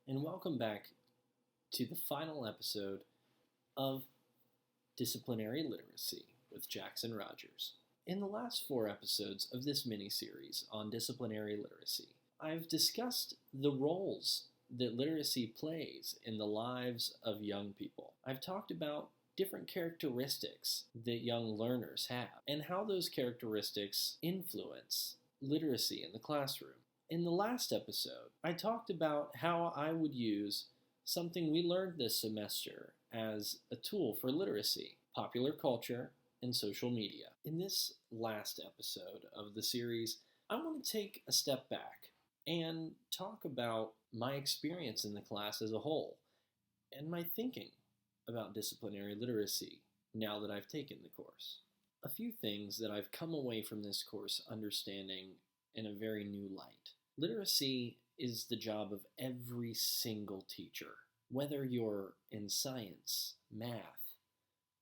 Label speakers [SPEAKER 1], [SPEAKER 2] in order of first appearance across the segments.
[SPEAKER 1] and welcome back to the final episode of Disciplinary Literacy with Jackson Rogers. In the last 4 episodes of this mini-series on disciplinary literacy, I've discussed the roles that literacy plays in the lives of young people. I've talked about different characteristics that young learners have and how those characteristics influence literacy in the classroom. In the last episode, I talked about how I would use something we learned this semester as a tool for literacy: popular culture and social media. In this last episode of the series, I want to take a step back and talk about my experience in the class as a whole and my thinking about disciplinary literacy now that I've taken the course. A few things that I've come away from this course understanding in a very new light. Literacy is the job of every single teacher, whether you're in science, math,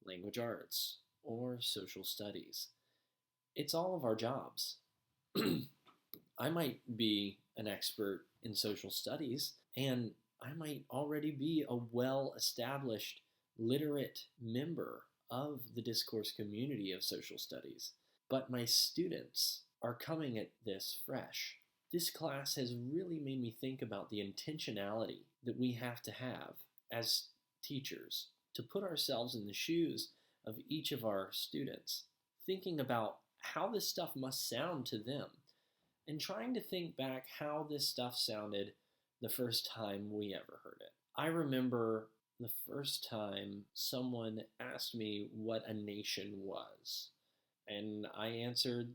[SPEAKER 1] language arts, or social studies. It's all of our jobs. I might be an expert in social studies, and I might already be a well-established, literate member of the discourse community of social studies, but my students are coming at this fresh. This class has really made me think about the intentionality that we have to have as teachers to put ourselves in the shoes of each of our students, thinking about how this stuff must sound to them, and trying to think back how this stuff sounded the first time we ever heard it. I remember the first time someone asked me what a nation was, and I answered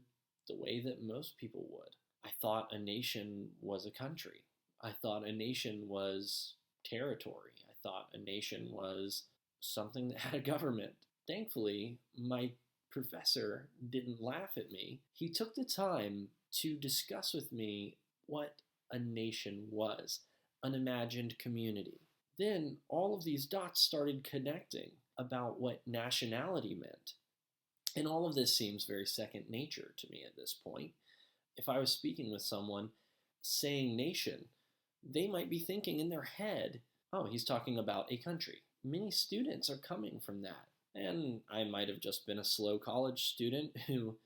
[SPEAKER 1] the way that most people would. I thought a nation was a country. I thought a nation was territory. I thought a nation was something that had a government. Thankfully, my professor didn't laugh at me. He took the time to discuss with me what a nation was, an imagined community. Then all of these dots started connecting about what nationality meant. And all of this seems very second nature to me at this point. If I was speaking with someone saying nation, they might be thinking in their head, oh, he's talking about a country. Many students are coming from that. And I might have just been a slow college student who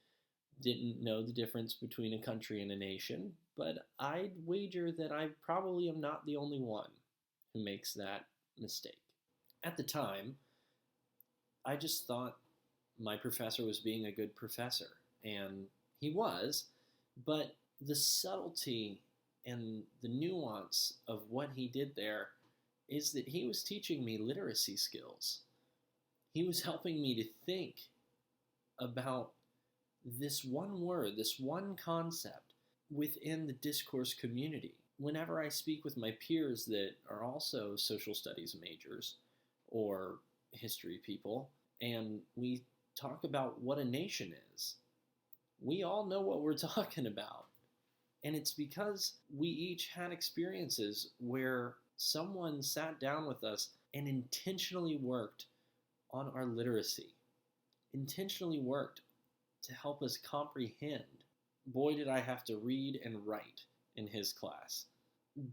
[SPEAKER 1] didn't know the difference between a country and a nation, but I'd wager that I probably am not the only one who makes that mistake. At the time, I just thought my professor was being a good professor, and he was, but the subtlety and the nuance of what he did there is that he was teaching me literacy skills. He was helping me to think about this one word, this one concept within the discourse community. Whenever I speak with my peers that are also social studies majors or history people, and we talk about what a nation is, we all know what we're talking about. And it's because we each had experiences where someone sat down with us and intentionally worked on our literacy, intentionally worked to help us comprehend. Boy, did I have to read and write in his class.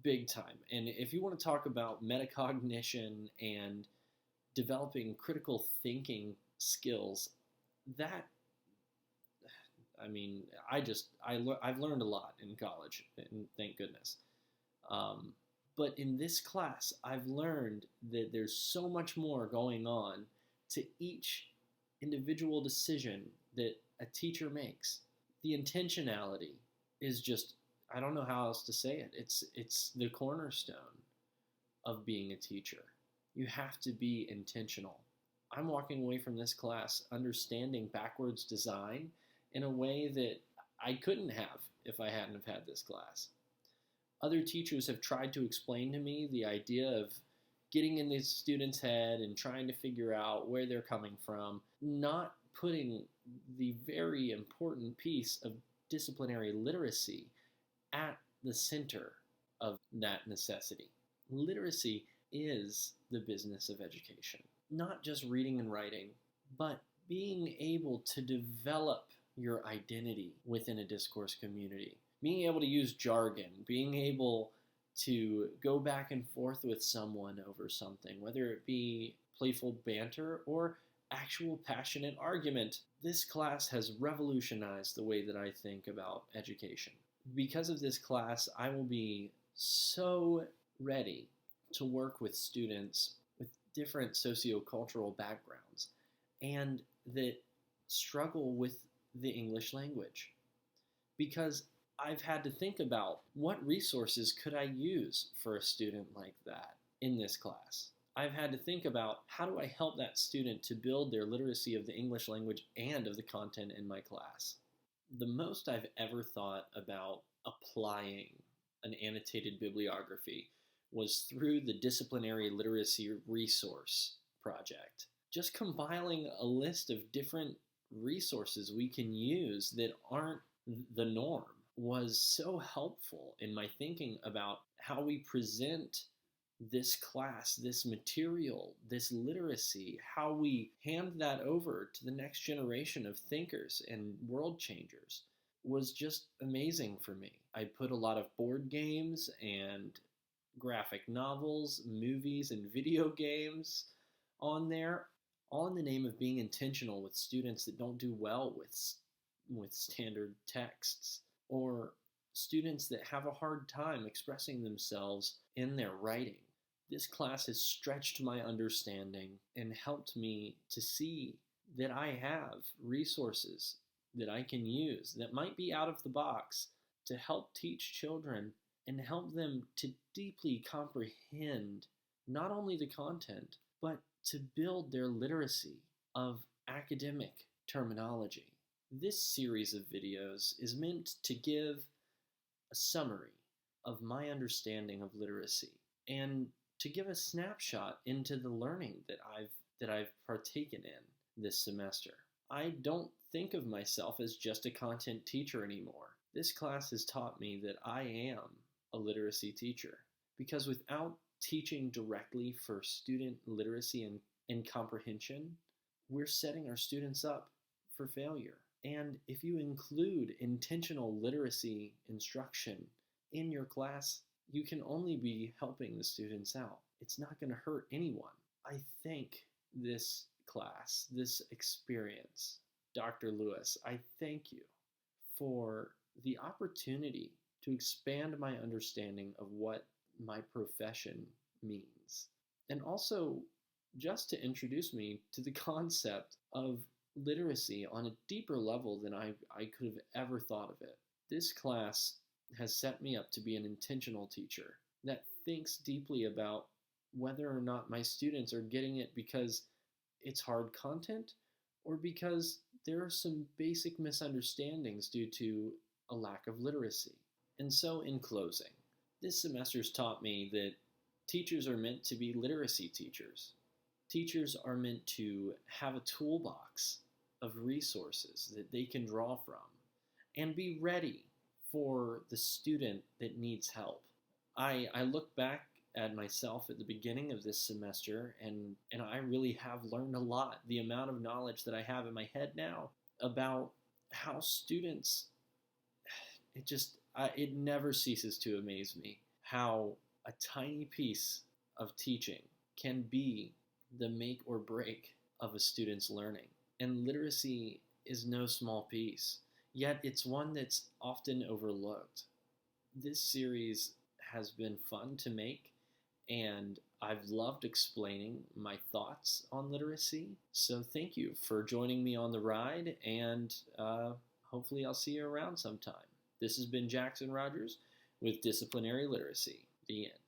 [SPEAKER 1] Big time. And if you want to talk about metacognition and developing critical thinking skills, I've learned a lot in college, and thank goodness. But in this class, I've learned that there's so much more going on to each individual decision that a teacher makes. The intentionality is just, I don't know how else to say it. It's the cornerstone of being a teacher. You have to be intentional. I'm walking away from this class understanding backwards design in a way that I couldn't have if I hadn't have had this class. Other teachers have tried to explain to me the idea of getting in the student's head and trying to figure out where they're coming from, not putting the very important piece of disciplinary literacy at the center of that necessity. Literacy is the business of education. Not just reading and writing, but being able to develop your identity within a discourse community. Being able to use jargon, being able to go back and forth with someone over something, whether it be playful banter or actual passionate argument. This class has revolutionized the way that I think about education. Because of this class, I will be so ready to work with students with different sociocultural backgrounds and that struggle with the English language. Because I've had to think about what resources could I use for a student like that in this class. I've had to think about how do I help that student to build their literacy of the English language and of the content in my class. The most I've ever thought about applying an annotated bibliography was through the Disciplinary Literacy Resource Project. Just compiling a list of different resources we can use that aren't the norm was so helpful in my thinking about how we present this class, this material, this literacy, how we hand that over to the next generation of thinkers and world changers was just amazing for me. I put a lot of board games and graphic novels, movies, and video games on there, all in the name of being intentional with students that don't do well with standard texts, or students that have a hard time expressing themselves in their writing. This class has stretched my understanding and helped me to see that I have resources that I can use that might be out of the box to help teach children and help them to deeply comprehend not only the content, but to build their literacy of academic terminology. This series of videos is meant to give a summary of my understanding of literacy and to give a snapshot into the learning that I've partaken in this semester. I don't think of myself as just a content teacher anymore. This class has taught me that I am a literacy teacher, because without teaching directly for student literacy and comprehension, we're setting our students up for failure. And if you include intentional literacy instruction in your class, you can only be helping the students out. It's not going to hurt anyone. I thank this class, this experience, Dr. Lewis, I thank you for the opportunity to expand my understanding of what my profession means. And also just to introduce me to the concept of literacy on a deeper level than I could have ever thought of it. This class has set me up to be an intentional teacher that thinks deeply about whether or not my students are getting it because it's hard content or because there are some basic misunderstandings due to a lack of literacy. And so in closing, this semester's taught me that teachers are meant to be literacy teachers. Teachers are meant to have a toolbox of resources that they can draw from and be ready for the student that needs help. I look back at myself at the beginning of this semester and I really have learned a lot. The amount of knowledge that I have in my head now about how students, it never ceases to amaze me how a tiny piece of teaching can be the make or break of a student's learning. And literacy is no small piece, yet it's one that's often overlooked. This series has been fun to make, and I've loved explaining my thoughts on literacy. So thank you for joining me on the ride, and hopefully I'll see you around sometime. This has been Jackson Rogers with Disciplinary Literacy. The end.